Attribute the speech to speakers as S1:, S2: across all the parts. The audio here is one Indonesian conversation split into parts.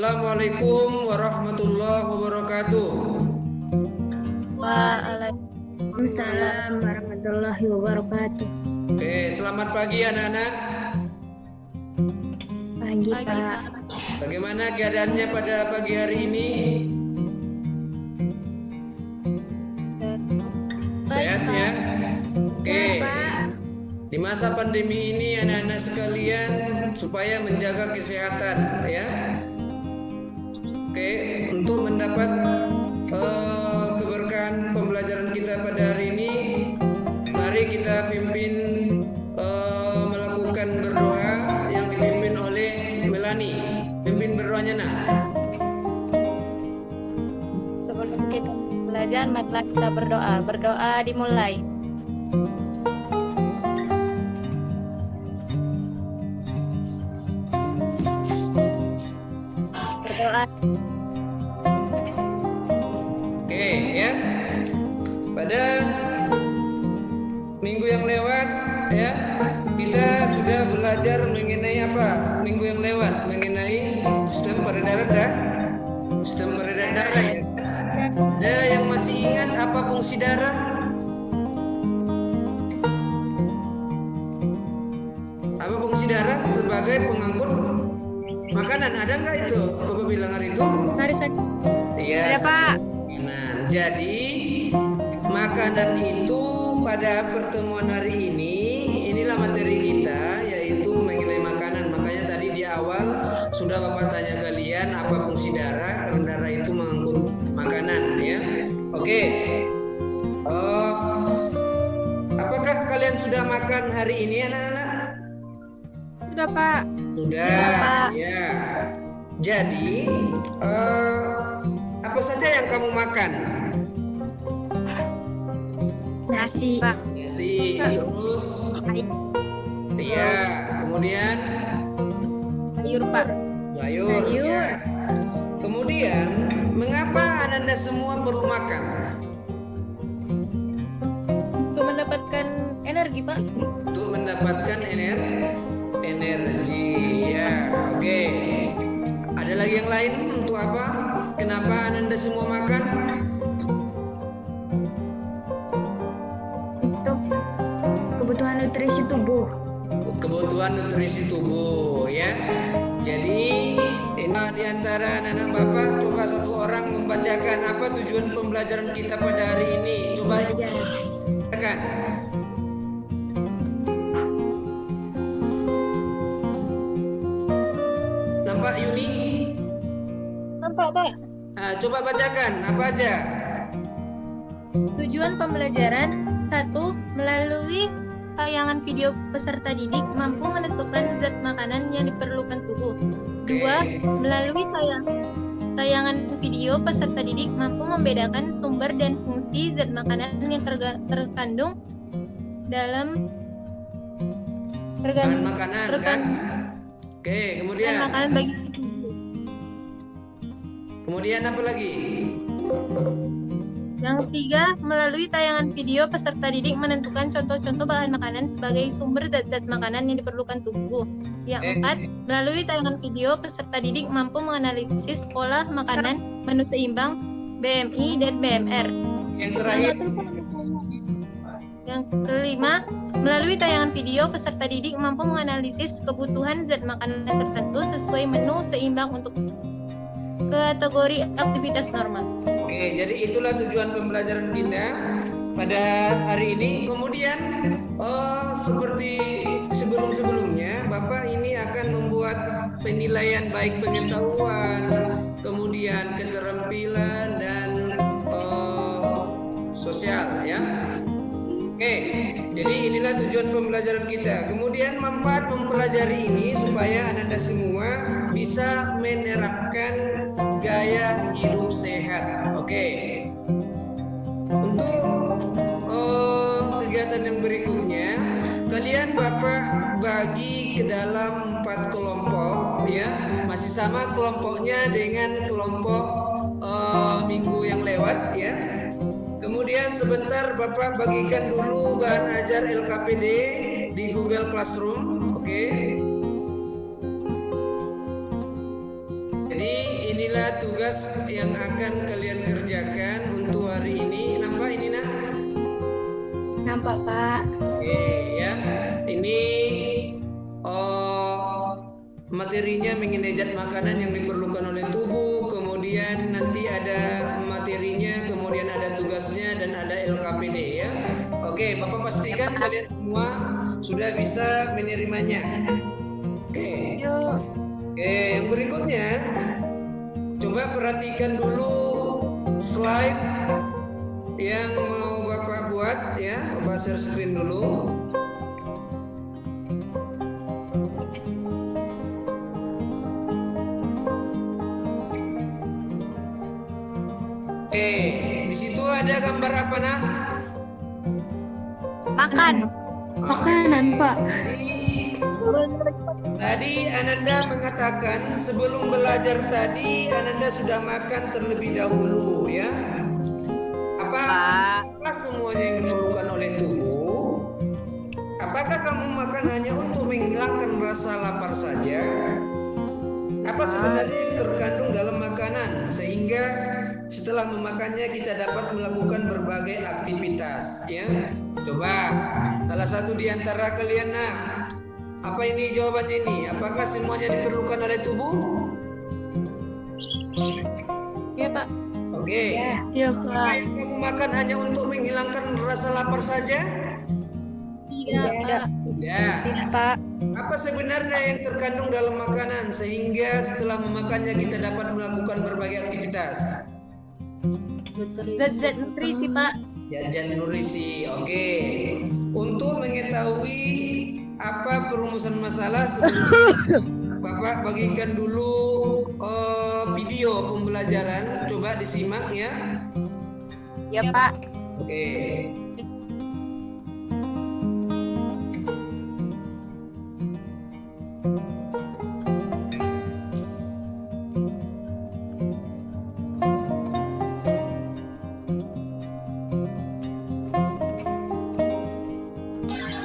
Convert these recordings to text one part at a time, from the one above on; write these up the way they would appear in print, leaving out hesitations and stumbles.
S1: Assalamualaikum warahmatullahi wabarakatuh.
S2: Waalaikumsalam warahmatullahi wabarakatuh.
S1: Oke, selamat pagi anak-anak.
S2: Pagi, Pak.
S1: Bagaimana keadaannya pada pagi hari ini? Sehat ya? Oke. Di masa pandemi ini anak-anak sekalian supaya menjaga kesehatan ya. Oke, untuk mendapat keberkahan pembelajaran kita pada hari ini, mari kita pimpin melakukan berdoa yang dipimpin oleh Melani. Pimpin berdoanya nak.
S3: Sebelum kita belajar, marilah kita berdoa. Berdoa dimulai. Berdoa.
S1: Oke ya. Pada minggu yang lewat ya, kita sudah belajar mengenai apa? Minggu yang lewat mengenai sistem peredaran darah ya. Ada yang masih ingat apa fungsi darah? Apa fungsi darah sebagai pengangkut makanan? Ada nggak itu? Bapak bilang hari itu? Iya.
S3: Ada, Pak.
S1: Nah, jadi makanan itu pada pertemuan hari ini, inilah materi kita, yaitu mengenai makanan. Makanya tadi di awal sudah Bapak tanya kalian apa fungsi darah, karena darah itu mengangkut makanan ya. Oke. Apakah kalian sudah makan hari ini anak-anak?
S2: Sudah, Pak.
S1: Sudah,
S3: Ya, Pak.
S1: ya. Jadi, apa saja yang kamu makan?
S2: Nasi.
S1: Nasi, terus, iya. Kemudian,
S2: Sayur, Pak.
S1: sayur.
S2: Sayur.
S1: Ya. Kemudian, mengapa Anda semua perlu makan?
S2: Untuk mendapatkan energi, Pak.
S1: Untuk mendapatkan energi. Ya, oke. Ada lagi yang lain untuk apa? Kenapa Anda semua makan?
S2: Untuk kebutuhan nutrisi tubuh.
S1: Kebutuhan nutrisi tubuh ya. Jadi ini di antara anak-anak Bapak, coba satu orang membacakan apa tujuan pembelajaran kita pada hari ini. Coba bacakan. Nampak Yuni?
S2: Nampak, Pak.
S1: Nah, coba bacakan apa aja.
S4: Tujuan pembelajaran 1. Melalui tayangan video peserta didik mampu menentukan zat makanan yang diperlukan tubuh. 2. Melalui tayangan video peserta didik mampu membedakan sumber dan fungsi zat makanan yang terkandung dalam
S1: Bahan makanan kan? Oke, kemudian.
S4: makanan bagi tubuh.
S1: Kemudian apa lagi?
S4: Yang 3, melalui tayangan video peserta didik menentukan contoh-contoh bahan makanan sebagai sumber zat-zat makanan yang diperlukan tubuh. Yang 4, melalui tayangan video peserta didik mampu menganalisis pola makanan, menu seimbang, BMI, dan BMR.
S1: Yang terakhir.
S4: Yang kelima, melalui tayangan video peserta didik mampu menganalisis kebutuhan zat makanan tertentu sesuai menu seimbang untuk kategori aktivitas normal.
S1: Oke, jadi itulah tujuan pembelajaran kita pada hari ini. Kemudian, seperti sebelum-sebelumnya, Bapak ini akan membuat penilaian baik pengetahuan, kemudian keterampilan dan sosial, ya. Oke, jadi inilah tujuan pembelajaran kita. Kemudian manfaat mempelajari ini supaya Anda semua bisa menerapkan gaya hidup sehat. Oke. Untuk kegiatan yang berikutnya, kalian Bapak bagi ke dalam 4 kelompok, ya. Masih sama kelompoknya dengan kelompok minggu yang lewat, ya. Kemudian sebentar Bapak bagikan dulu bahan ajar LKPD di Google Classroom, oke? Jadi inilah tugas yang akan kalian kerjakan untuk hari ini. Nampak ini nak?
S3: Nampak Pak.
S1: Oke ya. Ini materinya mengenai zat makanan yang diperlukan oleh tubuh. Kemudian nanti ada materinya, kemudian ada tugasnya dan ada LKPD ya. Oke, Bapak pastikan kalian semua sudah bisa menerimanya. Oke.
S3: Yuk.
S1: Oke, yang berikutnya coba perhatikan dulu slide yang mau Bapak buat ya. Bapak share screen dulu. Oke, di situ ada gambar apa nak?
S3: Makan.
S2: Makanan, Pak.
S1: Tadi Ananda mengatakan sebelum belajar tadi Ananda sudah makan terlebih dahulu ya. Apa semuanya yang diperlukan oleh tubuh? Apakah kamu makan hanya untuk menghilangkan rasa lapar saja? Apa sebenarnya yang terkandung dalam makanan sehingga setelah memakannya kita dapat melakukan berbagai aktivitas ya? Coba salah satu di antara kalian nak, apa ini jawabannya ini? Apakah semuanya diperlukan oleh tubuh?
S2: Ya, Pak.
S1: Oke.
S2: Ya,
S1: Apa
S2: Pak.
S1: yang kamu makan hanya untuk menghilangkan rasa lapar saja?
S4: Tidak,
S3: Tidak.
S4: Pak.
S1: Ya.
S3: Tidak Pak.
S1: Apa sebenarnya yang terkandung dalam makanan sehingga setelah memakannya kita dapat melakukan berbagai aktivitas?
S4: Zat-zat nutrisi, Pak.
S1: Zat nutrisi. Oke. Untuk mengetahui apa perumusan masalah sebelumnya, Bapak bagikan dulu video pembelajaran, coba disimak ya.
S3: Ya Pak.
S1: Oke.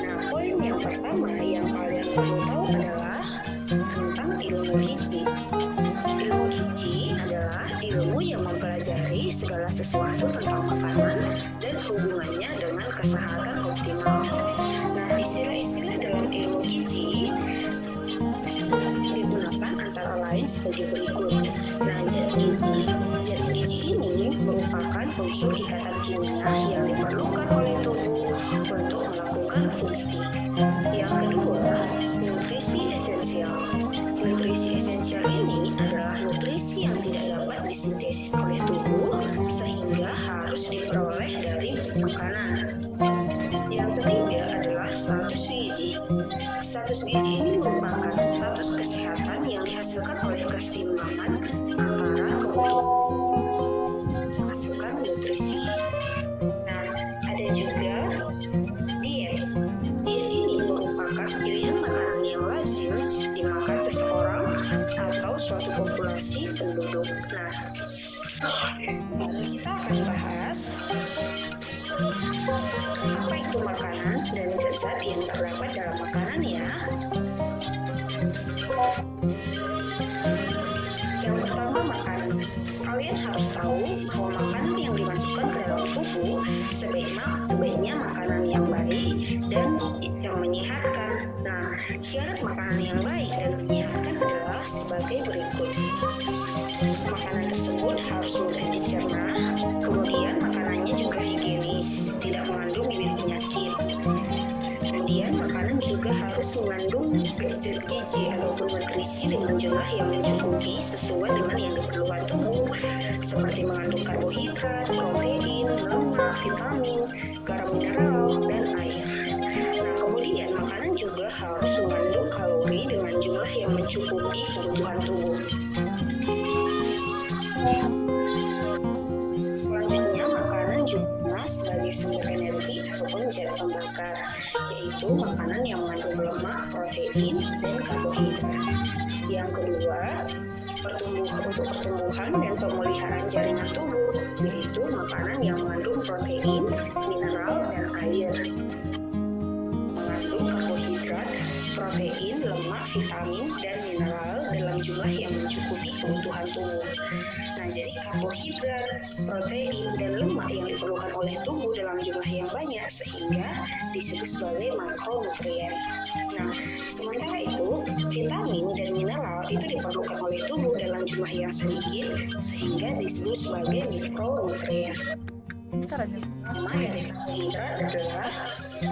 S5: Nah, poin yang pertama yang kalian perlu tahu adalah tentang ilmu gizi. Ilmu gizi adalah ilmu yang mempelajari segala sesuatu tentang makanan dan hubungannya dengan kesehatan optimal. Nah, istilah-istilah dalam ilmu gizi digunakan antara lain sebagai berikut. Nah, zat gizi ini merupakan unsur ikatan kimia yang diperlukan oleh tubuh untuk melakukan fungsi. Yang kedua, nutrisi esensial. Nutrisi esensial ini adalah nutrisi yang tidak dapat disintesis oleh tubuh sehingga harus diperoleh dari makanan. Yang ketiga adalah status gizi. Status gizi ini merupakan status kesehatan yang dihasilkan oleh keseimbangan antara kebutuhan masukan nutrisi. Nah, ada juga diet. Diet ini merupakan pilihan makanan yang lazim dimakan seseorang atau suatu populasi penduduk. Nah, kita akan bahas apa itu makanan dan zat-zat yang terdapat dalam makanan ya. Yang pertama, makanan. Kalian harus tahu bahwa makanan yang dimasukkan ke dalam tubuh sebaiknya makanan yang baik dan yang menyehatkan. Nah, syarat makanan yang baik dan menyehatkan adalah sebagai berikut. Makanan tersebut harus mudah dicerna, kemudian makanannya juga higienis, tidak mengandung bibit penyakit. Kemudian makanan juga harus mengandung zat gizi ataupun nutrisi dengan jumlah yang mencukupi sesuai dengan yang diperlukan tubuh, seperti mengandung karbohidrat, protein, lemak, vitamin, garam mineral, dan air. Nah, kemudian makanan juga harus mengandung kalori dengan jumlah yang mencukupi kebutuhan tubuh. Selanjutnya, makanan juga sebagai sumber energi ataupun zat pembakar, yaitu makanan yang mengandung lemak, protein, dan karbohidrat. Yang kedua, untuk pertumbuhan dan pemeliharaan jaringan tubuh, yaitu makanan yang mengandung protein, mineral, dan air. Mengandung karbohidrat, protein, lemak, vitamin dan mineral dalam jumlah yang mencukupi kebutuhan tubuh. Nah, jadi karbohidrat, protein, dan lemak yang diperlukan oleh tubuh dalam jumlah yang banyak sehingga disebut sebagai makronutrien. Nah, sementara itu, vitamin dan mineral itu diperlukan oleh tubuh dalam jumlah yang sedikit sehingga disebut sebagai mikronutrien. Nama dari karbohidrat adalah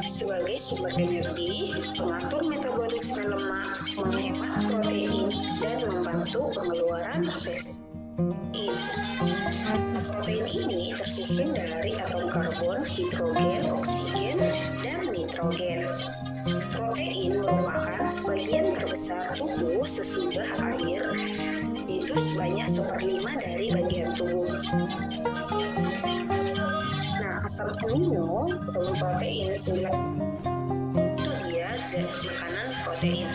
S5: sebagai sumber energi, pengatur metabolisme lemak, menghemat protein, dan membantu pengeluaran protein. Protein ini tersusun dari atom karbon, hidrogen, oksigen, dan nitrogen. Protein merupakan bagian terbesar tubuh sesudah air, yaitu sebanyak 1/5 dari bagian tubuh. Nah, asam amino atau protein 9 itu dia zat makanan protein.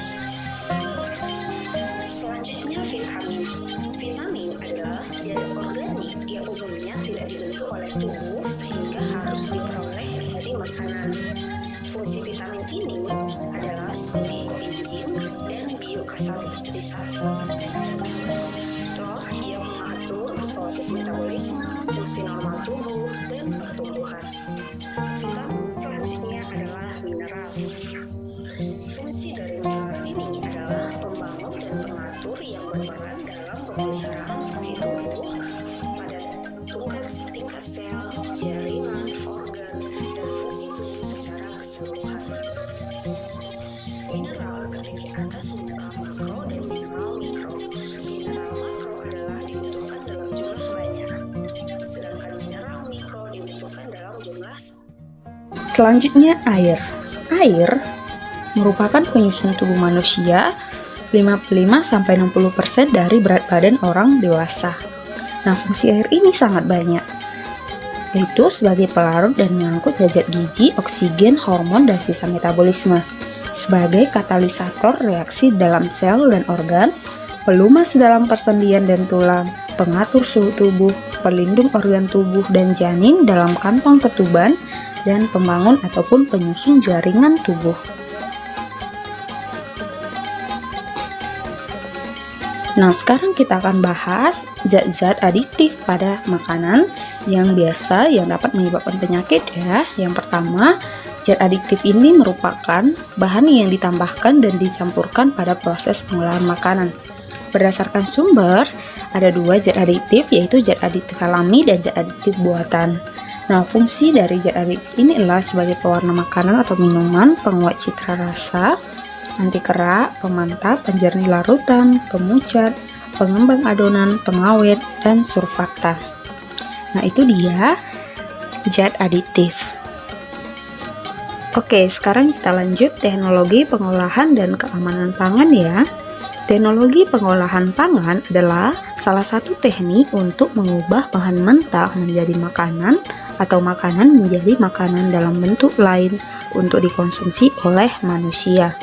S5: Selanjutnya vitamin. Vitamin adalah zat organik yang umumnya tidak dibentuk oleh tubuh sehingga harus diperoleh dari makanan. Fungsi vitamin ini adalah sebagai koenzim dan biokatalisator. Yang mengatur proses metabolisme, fungsi normal tubuh, dan pertumbuhan. Vitamin selanjutnya adalah mineral. Fungsi dari mineral ini adalah pembangun dan pengatur yang berperan dalam pemeliharaan fungsi tubuh pada tingkat sel, jaringan, organ, dan fungsi tubuh secara keseluruhan. Mineral terdiri atas mineral makro dan mineral mikro. Mineral makro adalah dibutuhkan dalam jumlah banyak, sedangkan mineral mikro dibutuhkan dalam jumlah.
S6: Selanjutnya air. Air merupakan penyusun tubuh manusia 55-60% dari berat badan orang dewasa. Nah, fungsi air ini sangat banyak, yaitu sebagai pelarut dan mengangkut zat gizi, oksigen, hormon, dan sisa metabolisme, sebagai katalisator reaksi dalam sel dan organ, pelumas dalam persendian dan tulang, pengatur suhu tubuh, pelindung organ tubuh dan janin dalam kantong ketuban, dan pembangun ataupun penyusun jaringan tubuh. Nah, sekarang kita akan bahas zat-zat adiktif pada makanan yang biasa yang dapat menyebabkan penyakit ya. Yang pertama, zat adiktif ini merupakan bahan yang ditambahkan dan dicampurkan pada proses pengolahan makanan. Berdasarkan sumber, ada 2 zat adiktif, yaitu zat adiktif alami dan zat adiktif buatan. Nah, fungsi dari zat adiktif ini adalah sebagai pewarna makanan atau minuman, penguat citra rasa, anti kerak, pemantap, penjernih larutan, pemucat, pengembang adonan, pengawet, dan surfaktan. Nah, itu dia zat adiktif. Oke, sekarang kita lanjut teknologi pengolahan dan keamanan pangan ya. Teknologi pengolahan pangan adalah salah satu teknik untuk mengubah bahan mentah menjadi makanan atau makanan menjadi makanan dalam bentuk lain untuk dikonsumsi oleh manusia.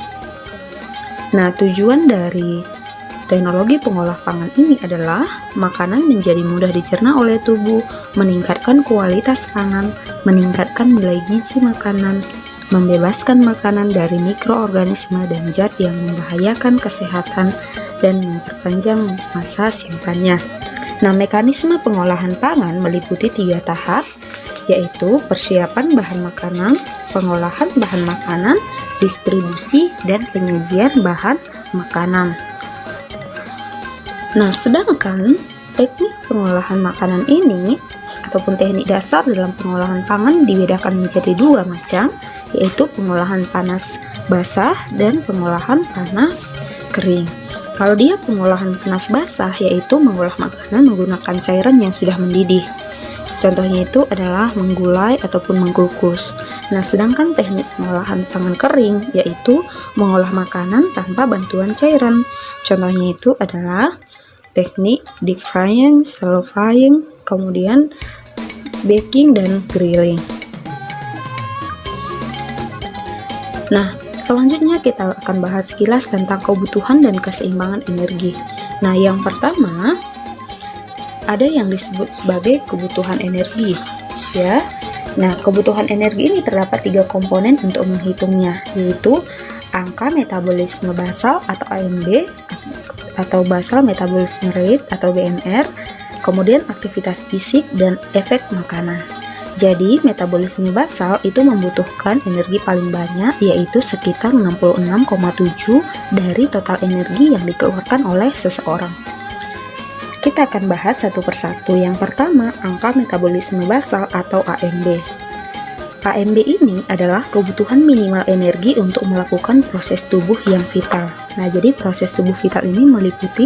S6: Nah, tujuan dari teknologi pengolah pangan ini adalah makanan menjadi mudah dicerna oleh tubuh, meningkatkan kualitas pangan, meningkatkan nilai gizi makanan, membebaskan makanan dari mikroorganisme dan zat yang membahayakan kesehatan, dan memperpanjang masa simpannya. Nah, mekanisme pengolahan pangan meliputi 3 tahap, yaitu persiapan bahan makanan, pengolahan bahan makanan, distribusi, dan penyajian bahan makanan. Nah, sedangkan teknik pengolahan makanan ini ataupun teknik dasar dalam pengolahan pangan dibedakan menjadi 2 macam, yaitu pengolahan panas basah dan pengolahan panas kering. Kalau dia pengolahan panas basah, yaitu mengolah makanan menggunakan cairan yang sudah mendidih. Contohnya itu adalah menggulai ataupun mengkukus. Nah, sedangkan teknik pengolahan pangan kering yaitu mengolah makanan tanpa bantuan cairan. Contohnya itu adalah teknik deep frying, shallow frying, kemudian baking dan grilling. Nah, selanjutnya kita akan bahas sekilas tentang kebutuhan dan keseimbangan energi. Nah, yang pertama ada yang disebut sebagai kebutuhan energi ya. Nah, kebutuhan energi ini terdapat 3 komponen untuk menghitungnya, yaitu angka metabolisme basal atau AMB atau basal metabolisme rate atau BMR, kemudian aktivitas fisik dan efek makanan. Jadi, metabolisme basal itu membutuhkan energi paling banyak, yaitu sekitar 66,7 dari total energi yang dikeluarkan oleh seseorang. Kita akan bahas satu persatu. Yang pertama, angka metabolisme basal atau AMB. AMB ini adalah kebutuhan minimal energi untuk melakukan proses tubuh yang vital. Nah, jadi proses tubuh vital ini meliputi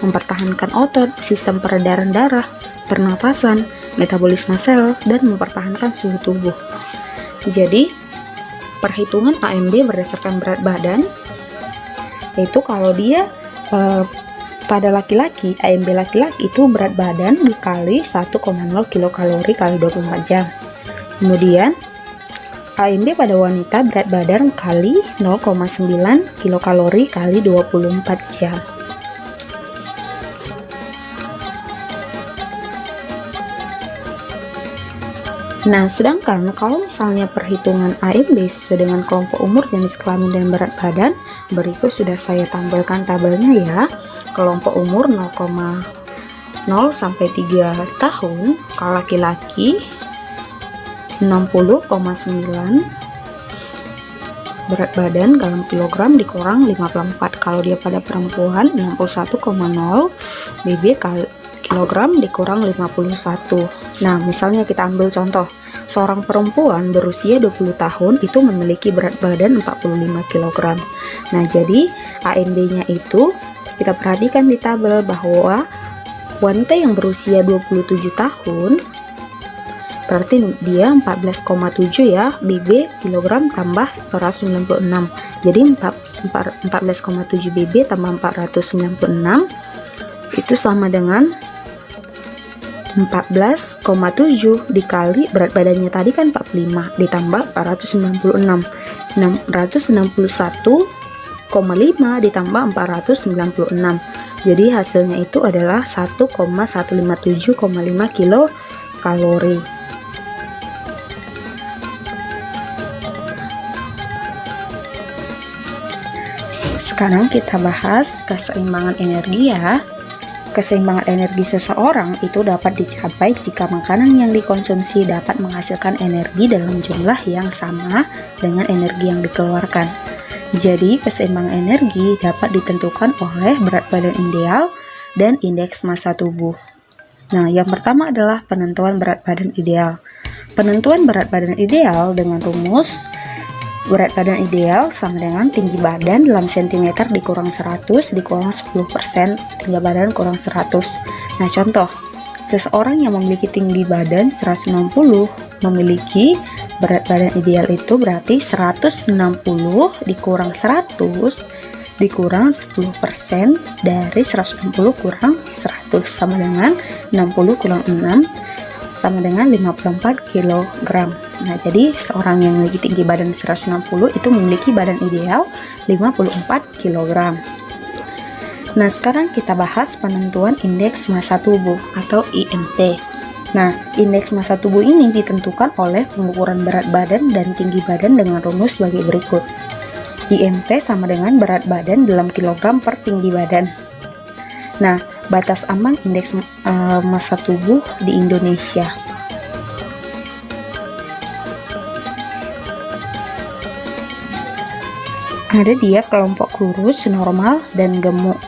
S6: mempertahankan otot, sistem peredaran darah, pernapasan, metabolisme sel, dan mempertahankan suhu tubuh. Jadi, perhitungan AMB berdasarkan berat badan, yaitu kalau dia pada laki-laki, AMB laki-laki itu berat badan dikali 1,0 kilokalori kali 24 jam. Kemudian, AMB pada wanita berat badan kali 0,9 kilokalori kali 24 jam. Nah, sedangkan kalau misalnya perhitungan AMB sesuai dengan kelompok umur, jenis kelamin, dan berat badan, berikut sudah saya tampilkan tabelnya ya. Kelompok umur 0,0 sampai 3 tahun, kalau laki-laki 60,9, berat badan dalam kilogram dikurang 54. Kalau dia pada perempuan 61,0 BB kali kilogram dikurang 51. Nah, misalnya kita ambil contoh, seorang perempuan berusia 20 tahun itu memiliki berat badan 45 kg. Nah, jadi AMB-nya itu kita perhatikan di tabel bahwa wanita yang berusia 27 tahun berarti dia 14,7 ya BB kilogram tambah 496. Jadi 14,7 BB tambah 496 itu sama dengan 14,7 dikali berat badannya tadi kan 45 ditambah 496, 661,5 ditambah 496. Jadi hasilnya itu adalah 1,157,5 kilokalori. Sekarang kita bahas keseimbangan energi ya. Keseimbangan energi seseorang itu dapat dicapai jika makanan yang dikonsumsi dapat menghasilkan energi dalam jumlah yang sama dengan energi yang dikeluarkan. Jadi, keseimbangan energi dapat ditentukan oleh berat badan ideal dan indeks massa tubuh. Nah, yang pertama adalah penentuan berat badan ideal. Penentuan berat badan ideal dengan rumus berat badan ideal sama dengan tinggi badan dalam cm dikurang 100 dikurang 10% tinggi badan kurang 100. Nah, contoh, seseorang yang memiliki tinggi badan 160 memiliki berat badan ideal itu berarti 160 dikurang 100 dikurang 10% dari 160 kurang 100 sama dengan 60 kurang 6 sama dengan 54 kg. Nah, jadi seorang yang memiliki tinggi badan 160 itu memiliki badan ideal 54 kg. Nah, sekarang kita bahas penentuan indeks massa tubuh atau IMT. Nah, indeks massa tubuh ini ditentukan oleh pengukuran berat badan dan tinggi badan dengan rumus sebagai berikut. IMT sama dengan berat badan dalam kilogram per tinggi badan. Nah, batas ambang indeks massa tubuh di Indonesia. Ada dia kelompok kurus, normal, dan gemuk.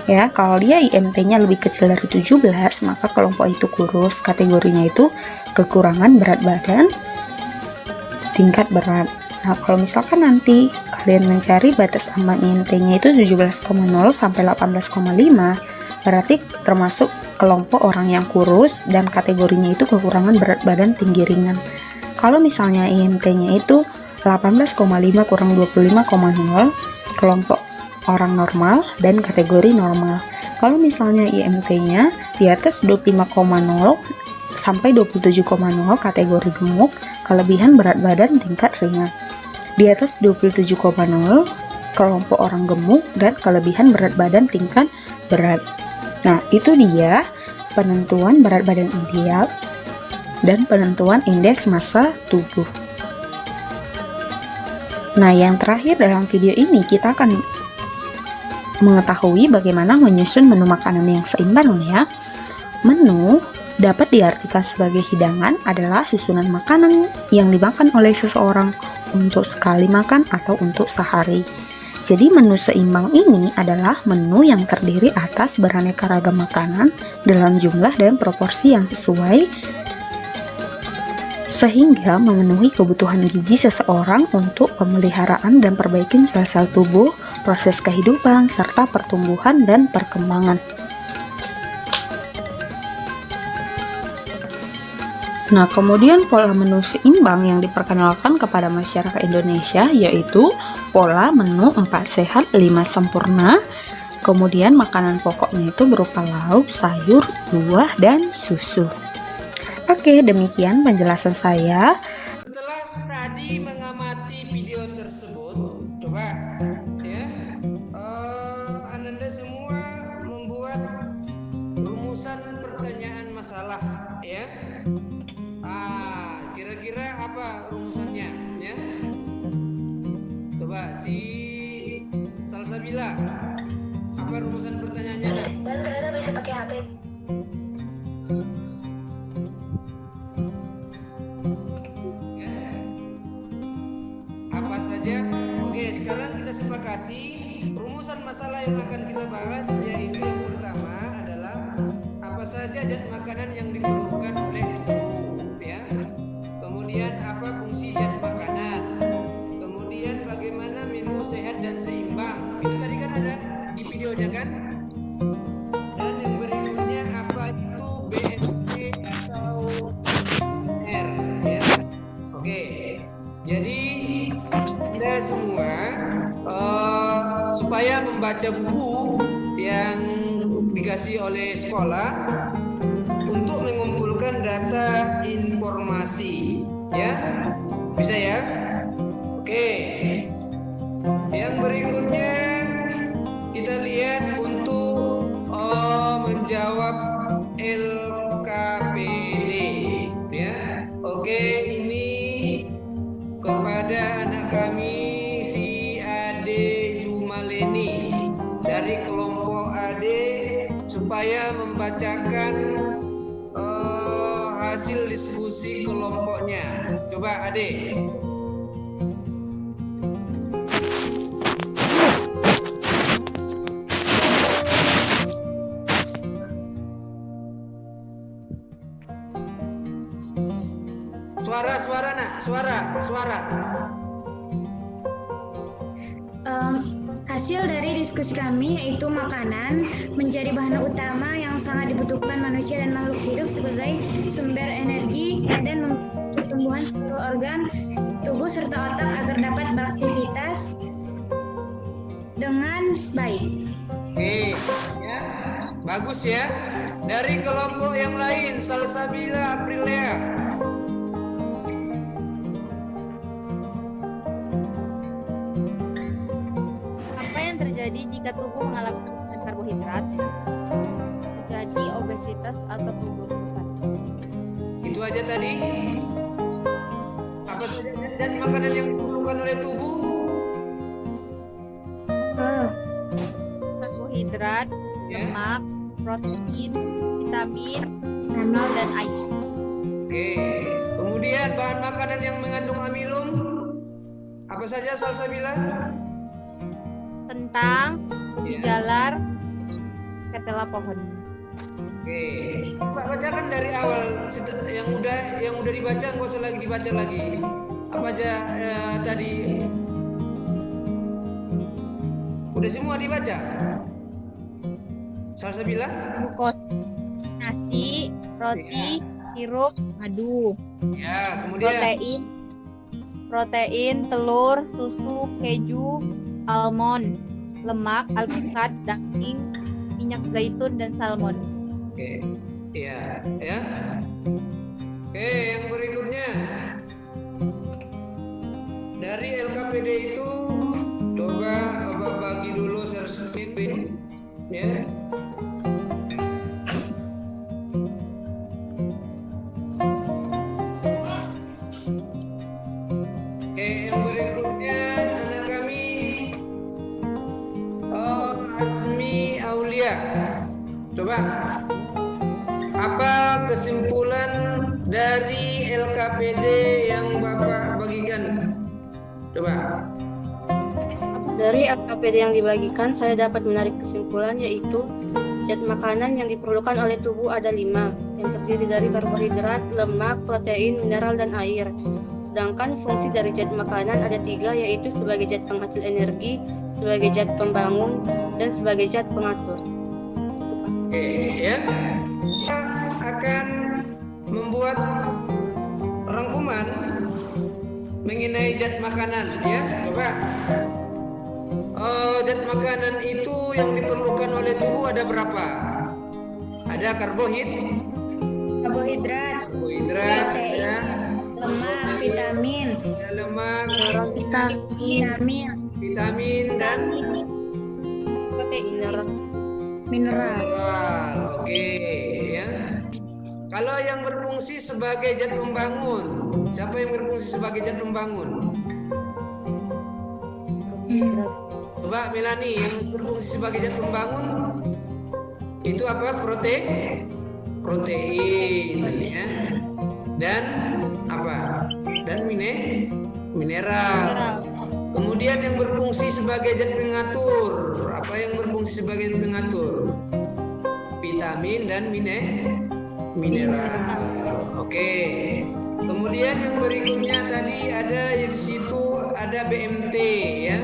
S6: Ya, kalau dia IMT-nya lebih kecil dari 17, maka kelompok itu kurus. Kategorinya itu kekurangan berat badan, tingkat berat. Nah, kalau misalkan nanti kalian mencari batas ambang IMT-nya itu 17,0 sampai 18,5, berarti termasuk kelompok orang yang kurus dan kategorinya itu kekurangan berat badan tinggi ringan. Kalau misalnya IMT-nya itu 18,5 kurang 25,0, kelompok orang normal dan kategori normal. Kalau misalnya IMT-nya di atas 25,0 sampai 27,0, kategori gemuk, kelebihan berat badan tingkat ringan. Di atas 27,0, kelompok orang gemuk dan kelebihan berat badan tingkat berat. Nah, itu dia penentuan berat badan ideal dan penentuan indeks massa tubuh. Nah, yang terakhir dalam video ini kita akan mengetahui bagaimana menyusun menu makanan yang seimbang ya. Menu dapat diartikan sebagai hidangan adalah susunan makanan yang dimakan oleh seseorang untuk sekali makan atau untuk sehari. Jadi menu seimbang ini adalah menu yang terdiri atas beraneka ragam makanan dalam jumlah dan proporsi yang sesuai sehingga memenuhi kebutuhan gizi seseorang untuk pemeliharaan dan perbaikan sel-sel tubuh, proses kehidupan, serta pertumbuhan dan perkembangan. Nah, kemudian pola menu seimbang yang diperkenalkan kepada masyarakat Indonesia yaitu pola menu 4 sehat 5 sempurna. Kemudian makanan pokoknya itu berupa lauk, sayur, buah, dan susu. Oke, demikian penjelasan saya.
S1: Setelah tadi mengamati video tersebut, coba ya, Ananda semua membuat rumusan pertanyaan masalah ya. Kira-kira apa rumusannya ya? Coba si Salsabila, apa rumusan pertanyaannya dah?
S5: Dan ternyata bisa pakai HP.
S1: Ya. Apa saja? Oke, sekarang kita sepakati rumusan masalah yang akan kita bahas, yaitu yang pertama adalah apa saja zat makanan yang diperlukan oleh tubuh ya. Kemudian apa fungsi zat makanan, kemudian bagaimana menu sehat dan seimbang, itu tadi kan ada di videonya kan. Dan yang berikutnya apa itu BNP atau R ya. Oke, jadi Anda semua supaya membaca buku yang dikasih oleh sekolah untuk mengumpulkan data informasi ya, bisa ya. Oke, yang berikutnya kita lihat untuk menjawab LKPD ya. Oke, ini kepada anak kami si Ade Jumaleni dari kelompok Ade supaya membacakan hasil diskusi kelompoknya. Coba Ade. Suara nak, suara.
S2: Hasil dari diskusi kami yaitu makanan menjadi bahan utama yang sangat dibutuhkan manusia dan makhluk hidup sebagai sumber energi dan pertumbuhan seluruh organ tubuh serta otak agar dapat beraktivitas dengan baik.
S1: Oke, ya. Bagus ya. Dari kelompok yang lain, Salsabila Aprilia.
S3: Terjadi jika tubuh mengalami kekurangan karbohidrat, terjadi obesitas atau keburukan.
S1: Itu aja tadi. Apa saja dan makanan yang diperlukan oleh tubuh?
S3: Karbohidrat,
S1: Ya.
S3: lemak, protein, vitamin, mineral, dan air.
S1: Oke. Kemudian bahan makanan yang mengandung amilum apa saja Salsabila?
S3: Kentang, ubi
S1: Ya.
S3: jalar, ketela pohon.
S1: Oke. Pak bacakan dari awal yang udah dibaca, nggak usah lagi dibaca lagi. Apa aja tadi? Udah semua dibaca? Salsabila?
S3: Glukos, nasi, roti, sirup, madu.
S1: Ya, kemudian
S3: Protein, telur, susu, keju, almond, lemak, alpukat, daging, minyak zaitun, dan salmon.
S1: Oke, ya. Oke, yang berikutnya dari LKPD itu coba Abah bagi dulu share screen, ya. Oke, yang berikutnya ya. Coba, apa kesimpulan dari LKPD yang Bapak bagikan? Coba.
S7: Dari LKPD yang dibagikan, saya dapat menarik kesimpulan yaitu zat makanan yang diperlukan oleh tubuh ada 5, yang terdiri dari karbohidrat, lemak, protein, mineral, dan air. Sedangkan fungsi dari zat makanan ada 3, yaitu sebagai zat penghasil energi, sebagai zat pembangun, dan sebagai zat pengatur.
S1: Oke, ya. Kita akan membuat rangkuman mengenai zat makanan, ya. Coba. Zat makanan itu yang diperlukan oleh tubuh ada berapa? Ada
S2: Karbohidrat,
S1: karbohidrat,
S2: protein,
S1: ya.
S2: lemak, vitamin,
S1: Ada lemak, vitamin dan
S2: mineral.
S1: mineral. Oke, ya. Kalau yang berfungsi sebagai zat pembangun, siapa yang berfungsi sebagai zat pembangun? Coba Melani, yang berfungsi sebagai zat pembangun itu apa? Protein, ya. Dan apa? Dan mineral. Kemudian yang berfungsi sebagai zat pengatur, apa yang berfungsi sebagai zat pengatur? Vitamin dan mineral. Oke. Kemudian yang berikutnya tadi ada yang di situ ada BMT, ya.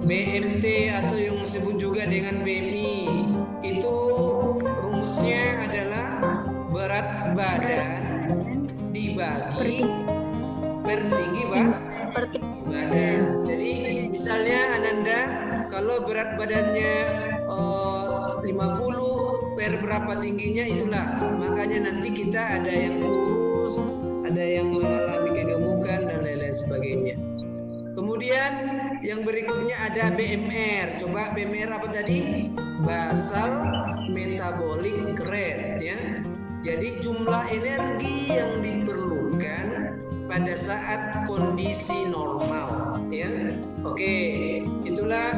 S1: BMT atau yang disebut juga dengan BMI. Itu rumusnya adalah berat badan dibagi per tinggi badan. Jadi misalnya Ananda kalau berat badannya 50 per berapa tingginya itulah. Makanya nanti kita ada yang kurus, ada yang mengalami kegemukan dan lain-lain sebagainya. Kemudian yang berikutnya ada BMR. Coba BMR apa tadi? Basal metabolic rate, ya. Jadi jumlah energi yang diperlukan pada saat kondisi normal, ya. Oke, itulah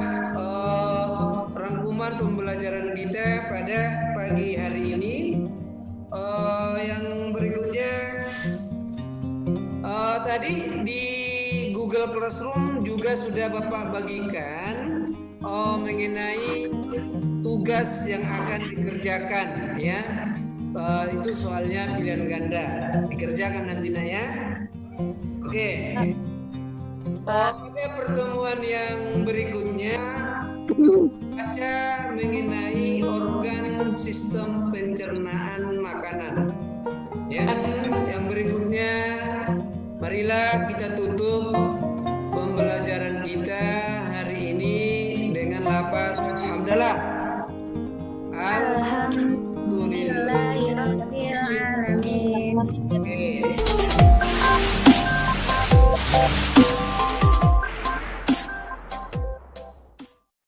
S1: rangkuman pembelajaran kita pada pagi hari ini. Yang berikutnya tadi di Google Classroom juga sudah Bapak bagikan mengenai tugas yang akan dikerjakan, ya. Itu soalnya pilihan ganda dikerjakan nanti nak, ya. Oke. Pada pertemuan yang berikutnya baca mengenai organ sistem pencernaan makanan. Ya, yang berikutnya marilah kita tutup pembelajaran kita hari ini dengan lafaz hamdalah. Alhamdulillah.